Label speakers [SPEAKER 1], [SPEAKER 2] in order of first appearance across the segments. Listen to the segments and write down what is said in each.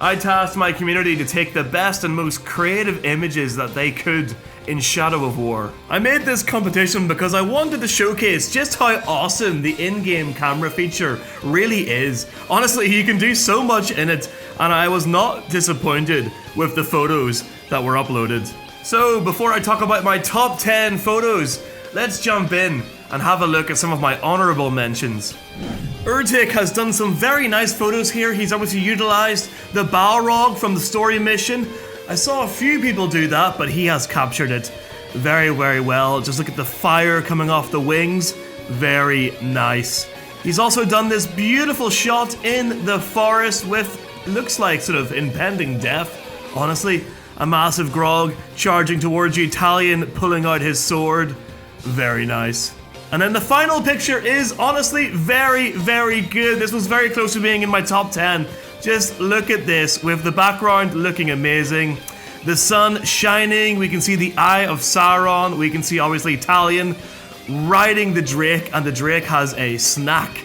[SPEAKER 1] I tasked my community to take the best and most creative images that they could in Shadow of War. I made this competition because I wanted to showcase just how awesome the in-game camera feature really is. Honestly, you can do so much in it, and I was not disappointed with the photos that were uploaded. So before I talk about my top 10 photos, let's jump in and have a look at some of my honorable mentions. Urtik has done some very nice photos here. He's obviously utilized the Balrog from the story mission. I saw a few people do that, but he has captured it very, very well. Just look at the fire coming off the wings. Very nice. He's also done this beautiful shot in the forest with, looks like sort of impending death, honestly. A massive Grog charging towards you, Talion pulling out his sword. Very nice. And then the final picture is honestly very, very good. This was very close to being in my top 10. Just look at this, with the background looking amazing. The sun shining, we can see the Eye of Sauron. We can see obviously Talion riding the Drake, and the Drake has a snack.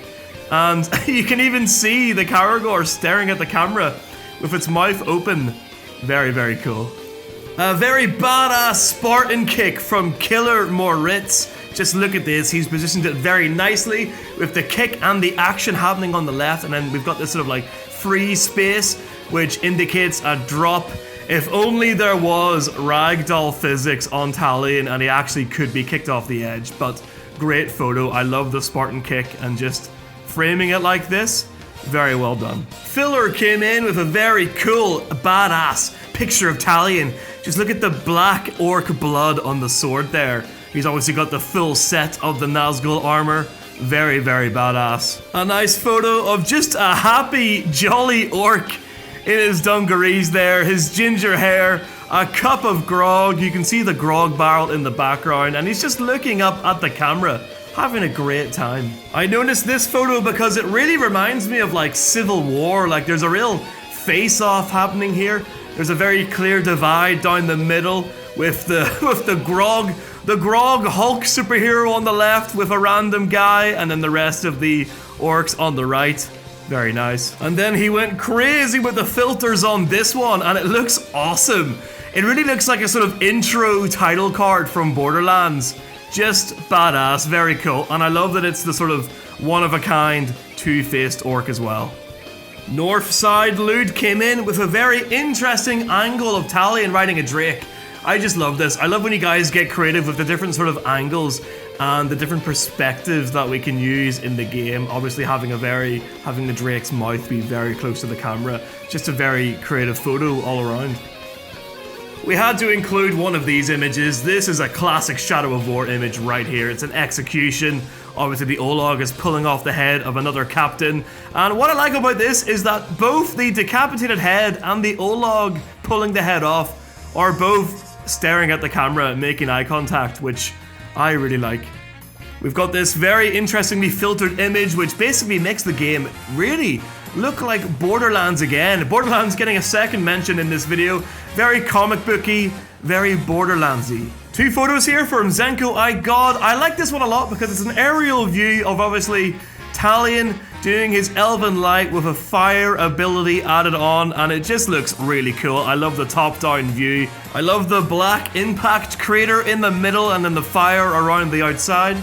[SPEAKER 1] And you can even see the Caragor staring at the camera with its mouth open. Very, very cool. A very badass Spartan kick from Killer Moritz. Just look at this, he's positioned it very nicely with the kick and the action happening on the left, and then we've got this sort of like free space which indicates a drop. If only there was ragdoll physics on Talion and he actually could be kicked off the edge. But great photo, I love the Spartan kick, and just framing it like this, very well done. Filler came in with a very cool, badass picture of Talion. Just look at the black orc blood on the sword there. He's obviously got the full set of the Nazgul armor. Very, very badass. A nice photo of just a happy, jolly orc in his dungarees there, his ginger hair, a cup of grog. You can see the grog barrel in the background, and he's just looking up at the camera, having a great time. I noticed this photo because it really reminds me of like Civil War. Like there's a real face-off happening here. There's a very clear divide down the middle with the Grog Hulk superhero on the left with a random guy, and then the rest of the orcs on the right. Very nice. And then he went crazy with the filters on this one, and it looks awesome. It really looks like a sort of intro title card from Borderlands. Just badass, very cool. And I love that it's the sort of one-of-a-kind two-faced orc as well. Northside Lude came in with a very interesting angle of Talion riding a Drake. I just love this. I love when you guys get creative with the different sort of angles and the different perspectives that we can use in the game. Obviously having the Drake's mouth be very close to the camera. Just a very creative photo all around. We had to include one of these images. This is a classic Shadow of War image right here. It's an execution. Obviously the Olog is pulling off the head of another captain. And what I like about this is that both the decapitated head and the Olog pulling the head off are both staring at the camera, making eye contact, which I really like. We've got this very interestingly filtered image, which basically makes the game really look like Borderlands again. Borderlands getting a second mention in this video. Very comic booky, very Borderlandsy. Two photos here from Zenko I God. I like this one a lot because it's an aerial view of obviously Talion doing his Elven Light with a fire ability added on, and it just looks really cool. I love the top-down view. I love the black impact crater in the middle and then the fire around the outside.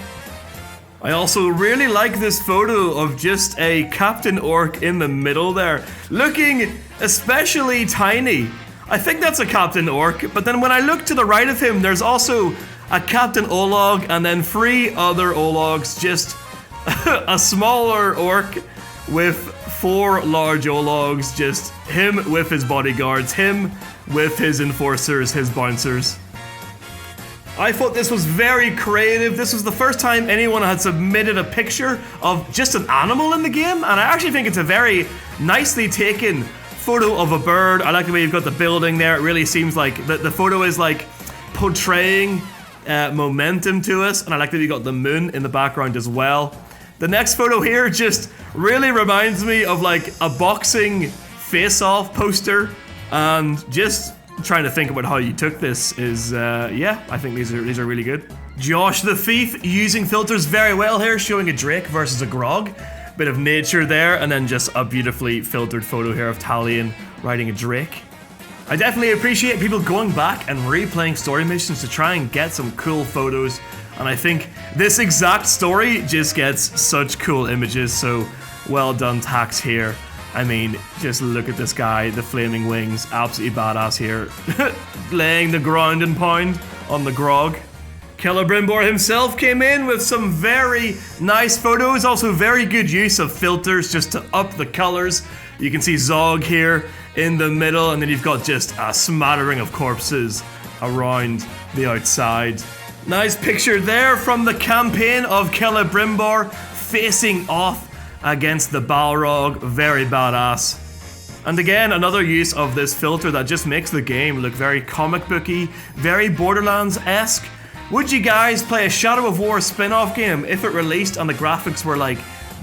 [SPEAKER 1] I also really like this photo of just a Captain Orc in the middle there, looking especially tiny. I think that's a Captain Orc, but then when I look to the right of him, there's also a Captain Olog and then 3 other Ologs, just a smaller orc with 4 large Ologs, just him with his bodyguards, him with his enforcers, his bouncers. I thought this was very creative. This was the first time anyone had submitted a picture of just an animal in the game, and I actually think it's a very nicely taken photo of a bird. I like the way you've got the building there. It really seems like the photo is like portraying momentum to us, and I like that you got the moon in the background as well. The next photo here just really reminds me of like a boxing face-off poster, and just trying to think about how you took this is, yeah, I think these are really good. Josh the Thief using filters very well here, showing a Drake versus a Grog. Bit of nature there, and then just a beautifully filtered photo here of Talion riding a drake. I definitely appreciate people going back and replaying story missions to try and get some cool photos, and I think this exact story just gets such cool images, so well done Tax here. I mean, just look at this guy, the flaming wings, absolutely badass here. Laying the ground and pound on the grog. Celebrimbor himself came in with some very nice photos, also very good use of filters just to up the colors. You can see Zog here in the middle, and then you've got just a smattering of corpses around the outside. Nice picture there from the campaign of Celebrimbor facing off against the Balrog, very badass. And again, another use of this filter that just makes the game look very comic booky, very Borderlands-esque. Would you guys play a Shadow of War spin-off game if it released and the graphics were like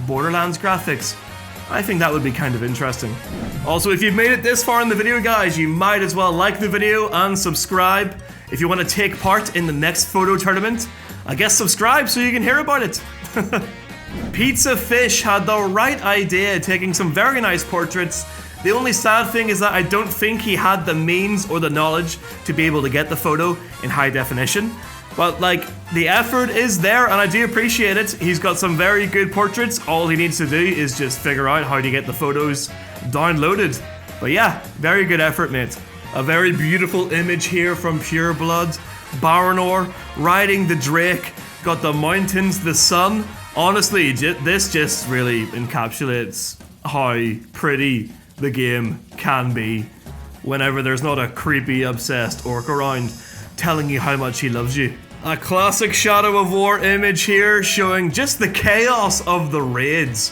[SPEAKER 1] Borderlands graphics? I think that would be kind of interesting. Also, if you've made it this far in the video, guys, you might as well like the video and subscribe. If you want to take part in the next photo tournament, I guess subscribe so you can hear about it. Pizza Fish had the right idea, taking some very nice portraits. The only sad thing is that I don't think he had the means or the knowledge to be able to get the photo in high definition. But like, the effort is there and I do appreciate it. He's got some very good portraits. All he needs to do is just figure out how to get the photos downloaded. But yeah, very good effort, mate. A very beautiful image here from Pure Blood. Baranor riding the Drake. Got the mountains, the sun. Honestly, this just really encapsulates how pretty the game can be whenever there's not a creepy, obsessed orc around telling you how much he loves you. A classic Shadow of War image here showing just the chaos of the raids.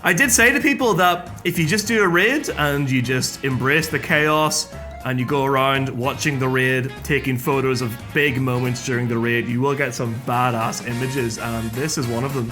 [SPEAKER 1] I did say to people that if you just do a raid and you just embrace the chaos and you go around watching the raid, taking photos of big moments during the raid, you will get some badass images, and this is one of them.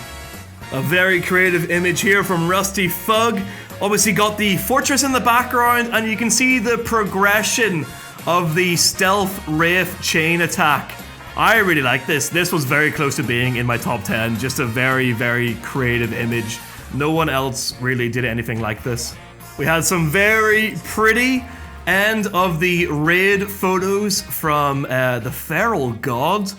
[SPEAKER 1] A very creative image here from Rusty Fug. Obviously got the fortress in the background, and you can see the progression of the stealth Wraith chain attack. I really like this. This was very close to being in my top 10. Just a very, very creative image. No one else really did anything like this. We had some very pretty end of the raid photos from the Feral God.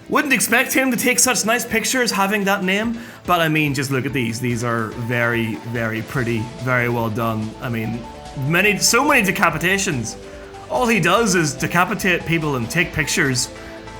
[SPEAKER 1] Wouldn't expect him to take such nice pictures having that name, but I mean, just look at these. These are very, very pretty, very well done. I mean, so many decapitations. All he does is decapitate people and take pictures.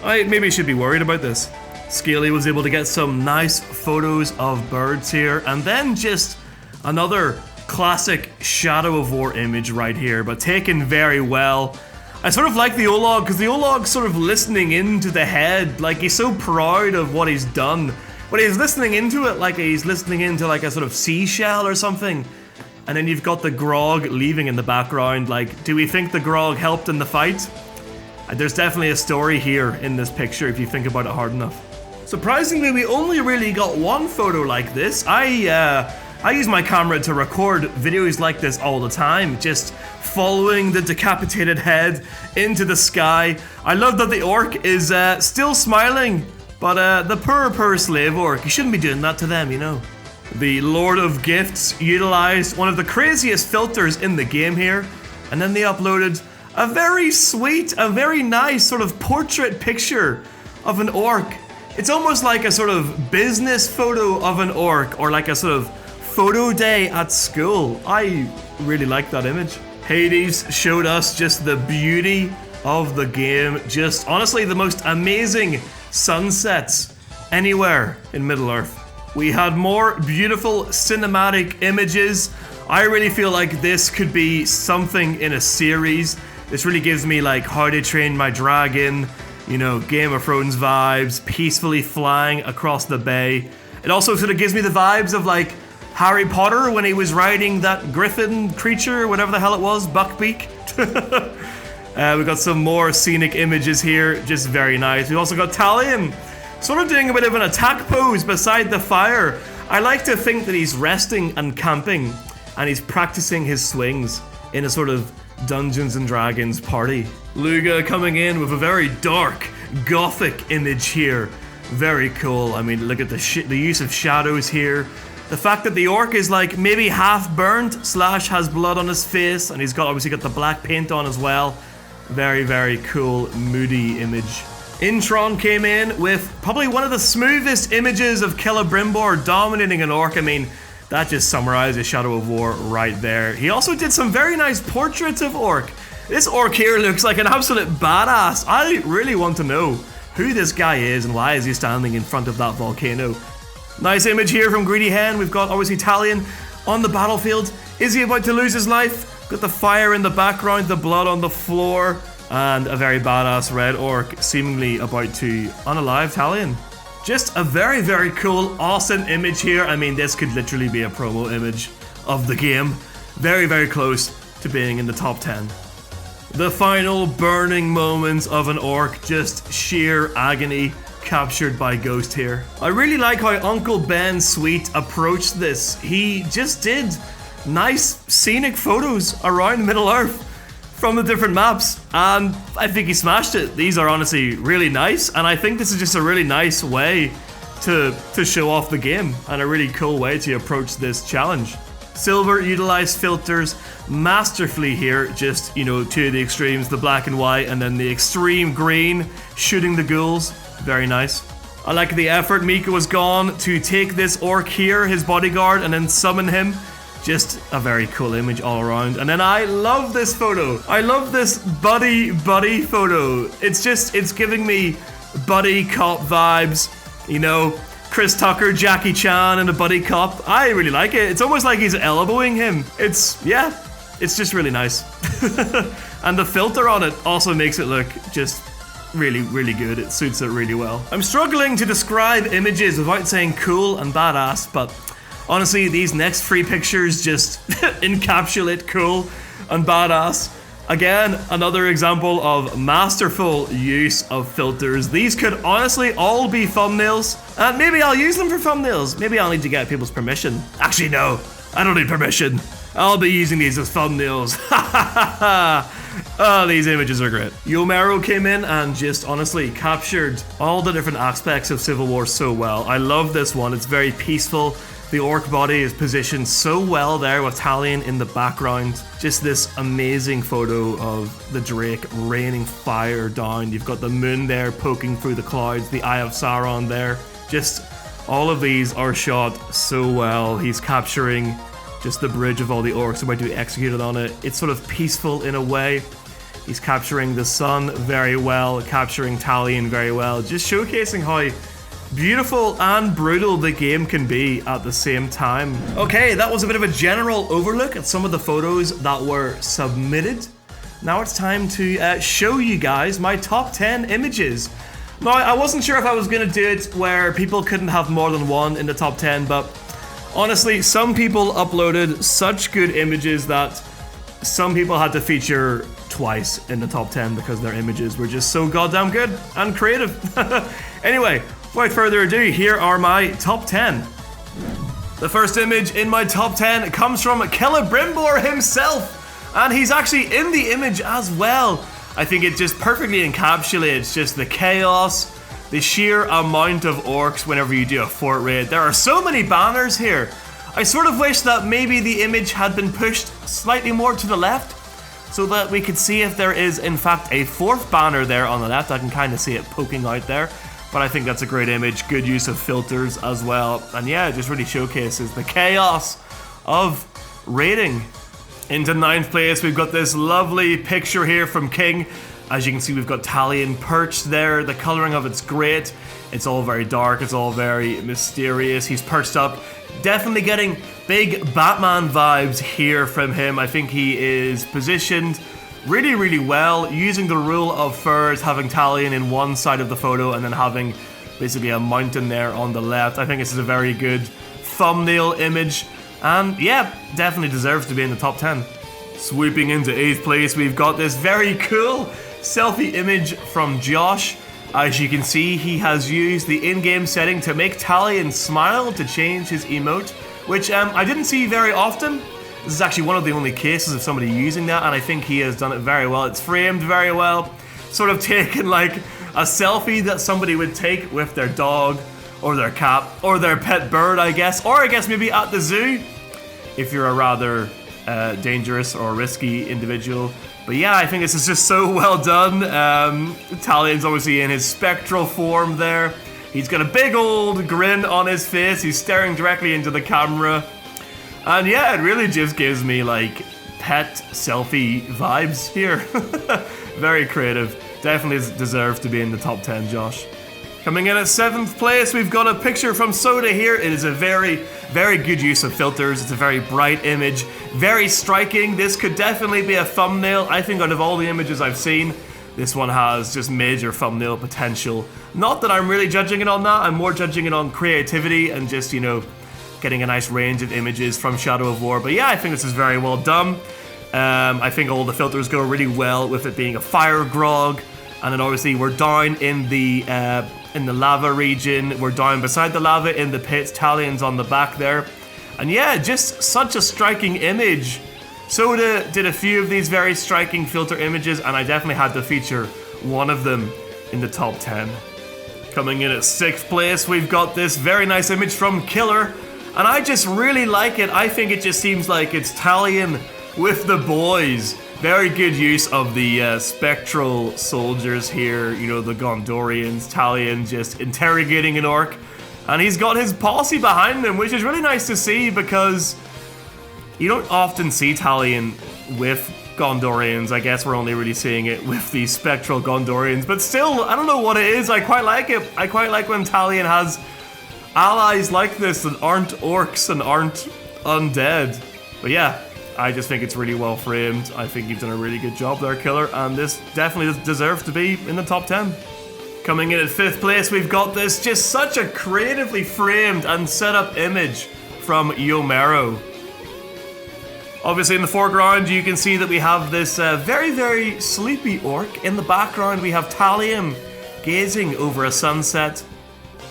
[SPEAKER 1] I maybe should be worried about this. Scaly was able to get some nice photos of birds here, and then just another classic Shadow of War image right here, but taken very well. I sort of like the Olog, because the Olog's sort of listening into the head, like he's so proud of what he's done, but he's listening into it like he's listening into like a sort of seashell or something. And then you've got the Grog leaving in the background, like, do we think the Grog helped in the fight? There's definitely a story here in this picture if you think about it hard enough. Surprisingly, we only really got one photo like this. I use my camera to record videos like this all the time, just following the decapitated head into the sky. I love that the orc is still smiling, but the poor slave orc, you shouldn't be doing that to them, you know. The Lord of Gifts utilized one of the craziest filters in the game here, and then they uploaded a very sweet, a very nice sort of portrait picture of an orc. It's almost like a sort of business photo of an orc, or like a sort of photo day at school. I really like that image. Hades showed us just the beauty of the game. Just honestly the most amazing sunsets anywhere in Middle-earth. We had more beautiful cinematic images. I really feel like this could be something in a series. This really gives me like How to Train My Dragon, you know, Game of Thrones vibes, peacefully flying across the bay. It also sort of gives me the vibes of like Harry Potter when he was riding that griffin creature, whatever the hell it was, Buckbeak. We got some more scenic images here, just very nice. We also got Talion, sort of doing a bit of an attack pose beside the fire. I like to think that he's resting and camping, and he's practicing his swings in a sort of Dungeons and Dragons party. Luga coming in with a very dark, gothic image here. Very cool. I mean, look at the use of shadows here. The fact that the orc is like maybe half burnt / has blood on his face, and he's obviously got the black paint on as well. Very, very cool, moody image. Intron came in with probably one of the smoothest images of Celebrimbor dominating an orc. I mean, that just summarizes Shadow of War right there. He also did some very nice portraits of orc. This orc here looks like an absolute badass. I really want to know who this guy is and why is he standing in front of that volcano. Nice image here from Greedy Hen. We've got obviously Talion on the battlefield. Is he about to lose his life? Got the fire in the background, the blood on the floor, and a very badass red orc seemingly about to unalive Talion. Just a very, very cool, awesome image here. I mean, this could literally be a promo image of the game. Very, very close to being in the top 10. The final burning moments of an orc, just sheer agony. Captured by Ghost here. I really like how Uncle Ben Sweet approached this. He just did nice scenic photos around Middle Earth from the different maps, and I think he smashed it. These are honestly really nice, and I think this is just a really nice way to show off the game and a really cool way to approach this challenge. Silver utilized filters masterfully here, just, you know, to the extremes, the black and white, and then the extreme green shooting the ghouls. Very nice. I like the effort Mika was gone to take this orc here, his bodyguard, and then summon him. Just a very cool image all around. And then I love this photo. I love this buddy photo. It's giving me buddy cop vibes. You know, Chris Tucker, Jackie Chan, and a buddy cop. I really like it. It's almost like he's elbowing him. It's just really nice. And the filter on it also makes it look just really, really good. It suits it really well. I'm struggling to describe images without saying cool and badass, but honestly, these next 3 pictures just encapsulate cool and badass. Again, another example of masterful use of filters. These could honestly all be thumbnails, and maybe I'll use them for thumbnails. Maybe I'll need to get people's permission. Actually, no, I don't need permission. I'll be using these as thumbnails. Ha ha ha ha. Oh, these images are great. Yomero came in and just honestly captured all the different aspects of Civil War so well. I love this one. It's very peaceful. The orc body is positioned so well there with Talion in the background. Just this amazing photo of the Drake raining fire down. You've got the moon there poking through the clouds, the Eye of Sauron there. Just all of these are shot so well. He's capturing just the bridge of all the orcs about to be executed on it. It's sort of peaceful in a way. He's capturing the sun very well, capturing Talion very well, just showcasing how beautiful and brutal the game can be at the same time. Okay, that was a bit of a general overlook at some of the photos that were submitted. Now it's time to show you guys my top 10 images. Now, I wasn't sure if I was going to do it where people couldn't have more than one in the top 10, but honestly, some people uploaded such good images that some people had to feature twice in the top 10 because their images were just so goddamn good and creative. Anyway, without further ado, here are my top 10. The first image in my top 10 comes from Celebrimbor himself, and he's actually in the image as well. I think it just perfectly encapsulates just the chaos, the sheer amount of orcs whenever you do a fort raid. There are so many banners here. I sort of wish that maybe the image had been pushed slightly more to the left so that we could see if there is in fact a 4th banner there on the left. I can kind of see it poking out there, but I think that's a great image. Good use of filters as well. And yeah, it just really showcases the chaos of raiding. Into 9th place, we've got this lovely picture here from King. As you can see, we've got Talion perched there. The coloring of it's great. It's all very dark. It's all very mysterious. He's perched up. Definitely getting big Batman vibes here from him. I think he is positioned really, really well, using the rule of thirds, having Talion in one side of the photo and then having basically a mountain there on the left. I think this is a very good thumbnail image. And yeah, definitely deserves to be in the top 10. Swooping into 8th place, we've got this very cool selfie image from Josh. As you can see, he has used the in-game setting to make Talion smile to change his emote, which I didn't see very often. This is actually one of the only cases of somebody using that, and I think he has done it very well. It's framed very well, sort of taken like a selfie that somebody would take with their dog or their cap, or their pet bird, I guess. Or I guess maybe at the zoo, if you're a rather dangerous or risky individual. But yeah, I think this is just so well done. Talion's obviously in his spectral form there. He's got a big old grin on his face. He's staring directly into the camera. And yeah, it really just gives me like pet selfie vibes here. Very creative. Definitely deserves to be in the top 10, Josh. Coming in at 7th place, we've got a picture from Soda here. It is a very, very good use of filters. It's a very bright image, very striking. This could definitely be a thumbnail. I think out of all the images I've seen, this one has just major thumbnail potential. Not that I'm really judging it on that, I'm more judging it on creativity and just, you know, getting a nice range of images from Shadow of War. But yeah, I think this is very well done. I think all the filters go really well with it being a fire grog. And then obviously we're down in the lava region. We're down beside the lava in the pits. Talion's on the back there. And yeah, just such a striking image. Soda did a few of these very striking filter images, and I definitely had to feature one of them in the top 10. Coming in at 6th place, we've got this very nice image from Killer. And I just really like it. I think it just seems like it's Talion with the boys. Very good use of the spectral soldiers here, you know, the Gondorians. Talion just interrogating an orc, and he's got his posse behind him, which is really nice to see because you don't often see Talion with Gondorians. I guess we're only really seeing it with the spectral Gondorians, but still, I don't know what it is. I quite like it. I quite like when Talion has allies like this that aren't orcs and aren't undead. But yeah, I just think it's really well framed. I think you've done a really good job there, Killer, and this definitely deserves to be in the top 10. Coming in at 5th place, we've got this just such a creatively framed and set up image from Yomero. Obviously in the foreground you can see that we have this very, very sleepy orc. In the background we have Talion gazing over a sunset.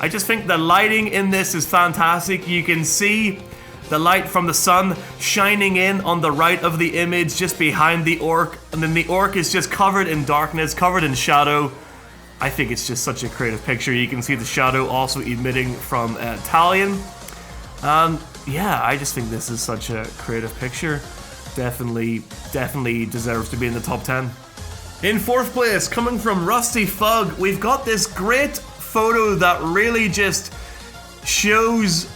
[SPEAKER 1] I just think the lighting in this is fantastic. You can see the light from the sun shining in on the right of the image just behind the orc, and then the orc is just covered in darkness, covered in shadow. I think it's just such a creative picture. You can see the shadow also emitting from Talion. Yeah, I just think this is such a creative picture. Definitely deserves to be in the top 10. In 4th place, coming from Rusty Fug, we've got this great photo that really just shows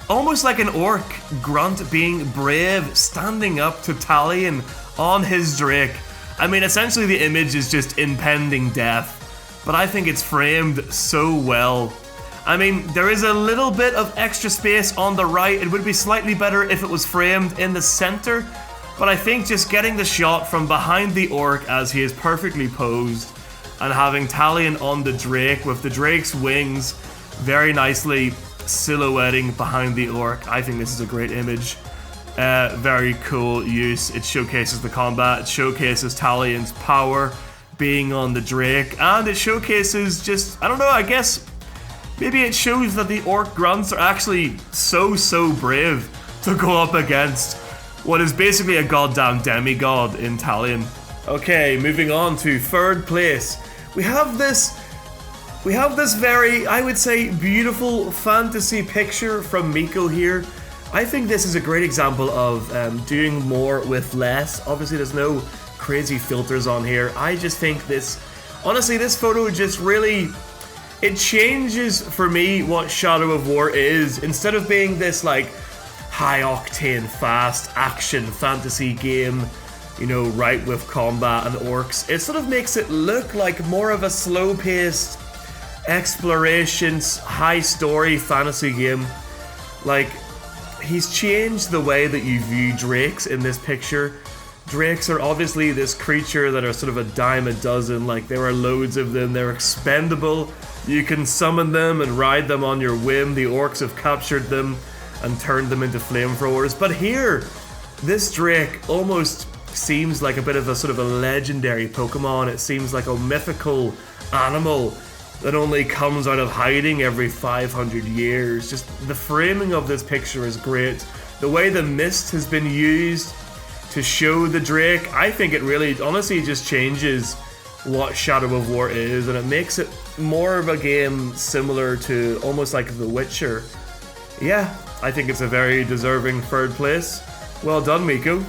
[SPEAKER 1] almost like an orc grunt being brave, standing up to Talion on his drake. I mean, essentially the image is just impending death, but I think it's framed so well. I mean, there is a little bit of extra space on the right. It would be slightly better if it was framed in the center, but I think just getting the shot from behind the orc as he is perfectly posed and having Talion on the drake with the drake's wings very nicely silhouetting behind the orc. I think this is a great image. Very cool use. It showcases the combat, it showcases Talion's power being on the drake, and it showcases just, I don't know, I guess maybe it shows that the orc grunts are actually so brave to go up against what is basically a goddamn demigod in Talion. Okay, moving on to 3rd place. We have this very, I would say, beautiful fantasy picture from Miko here. I think this is a great example of doing more with less. Obviously, there's no crazy filters on here. I just think this, honestly, this photo just really, it changes for me what Shadow of War is. Instead of being this like high-octane, fast action fantasy game, you know, right with combat and orcs, it sort of makes it look like more of a slow-paced exploration, high-story fantasy game. Like, he's changed the way that you view drakes in this picture. Drakes are obviously this creature that are sort of a dime a dozen, like there are loads of them, they're expendable, you can summon them and ride them on your whim. The orcs have captured them and turned them into flamethrowers, but here, this drake almost seems like a bit of a sort of a legendary Pokemon. It seems like a mythical animal that only comes out of hiding every 500 years. Just the framing of this picture is great. The way the mist has been used to show the drake, I think it really, honestly, just changes what Shadow of War is, and it makes it more of a game similar to almost like The Witcher. Yeah, I think it's a very deserving third place. Well done, Miko.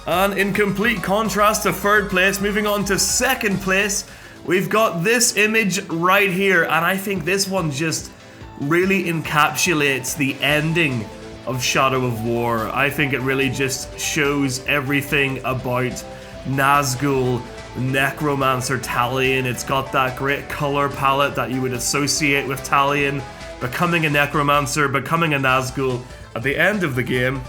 [SPEAKER 1] And in complete contrast to third place, moving on to second place, we've got this image right here, and I think this one just really encapsulates the ending of Shadow of War. I think it really just shows everything about Nazgul, Necromancer Talion. It's got that great color palette that you would associate with Talion, becoming a Necromancer, becoming a Nazgul at the end of the game.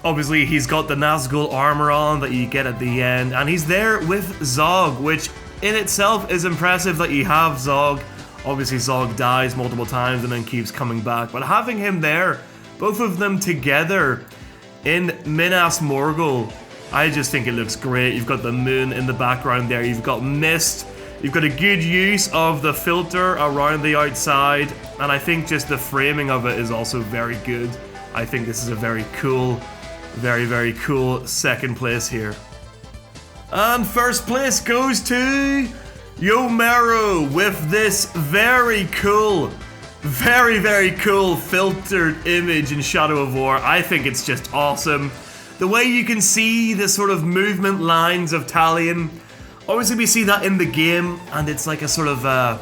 [SPEAKER 1] Obviously, he's got the Nazgul armor on that you get at the end, and he's there with Zog, which in itself is impressive that you have Zog. Obviously, Zog dies multiple times and then keeps coming back, but having him there, both of them together in Minas Morgul, I just think it looks great. You've got the moon in the background there, you've got mist, you've got a good use of the filter around the outside, and I think just the framing of it is also very good. I think this is a very cool, very cool second place here. And first place goes to Yomero with this very cool filtered image in Shadow of War. I think it's just awesome. The way you can see the sort of movement lines of Talion. Obviously we see that in the game, and it's like a sort of a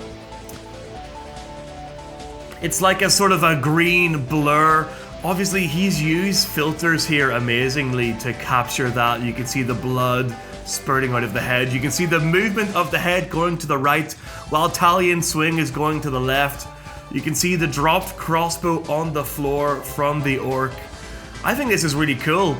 [SPEAKER 1] green blur. Obviously he's used filters here amazingly to capture that. You can see the blood spurting out of the head. You can see the movement of the head going to the right while Talion's swing is going to the left. You can see the dropped crossbow on the floor from the orc. I think this is really cool.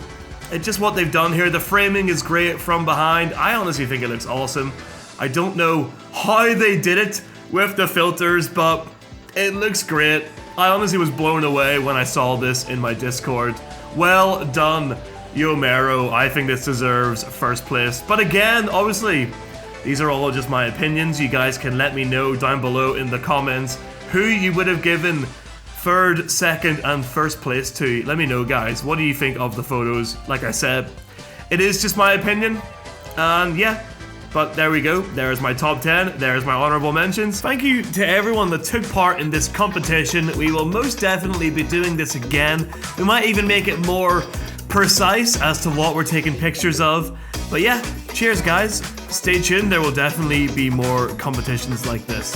[SPEAKER 1] It's just what they've done here. The framing is great from behind. I honestly think it looks awesome. I don't know how they did it with the filters, but it looks great. I honestly was blown away when I saw this in my Discord. Well done, Yomero. I think this deserves first place. But again, obviously, these are all just my opinions. You guys can let me know down below in the comments who you would have given third, second, and first place to. Let me know, guys. What do you think of the photos? Like I said, it is just my opinion. And yeah, but there we go. There's my top 10. There's my honorable mentions. Thank you to everyone that took part in this competition. We will most definitely be doing this again. We might even make it more precise as to what we're taking pictures of. But yeah, cheers guys. Stay tuned. There will definitely be more competitions like this.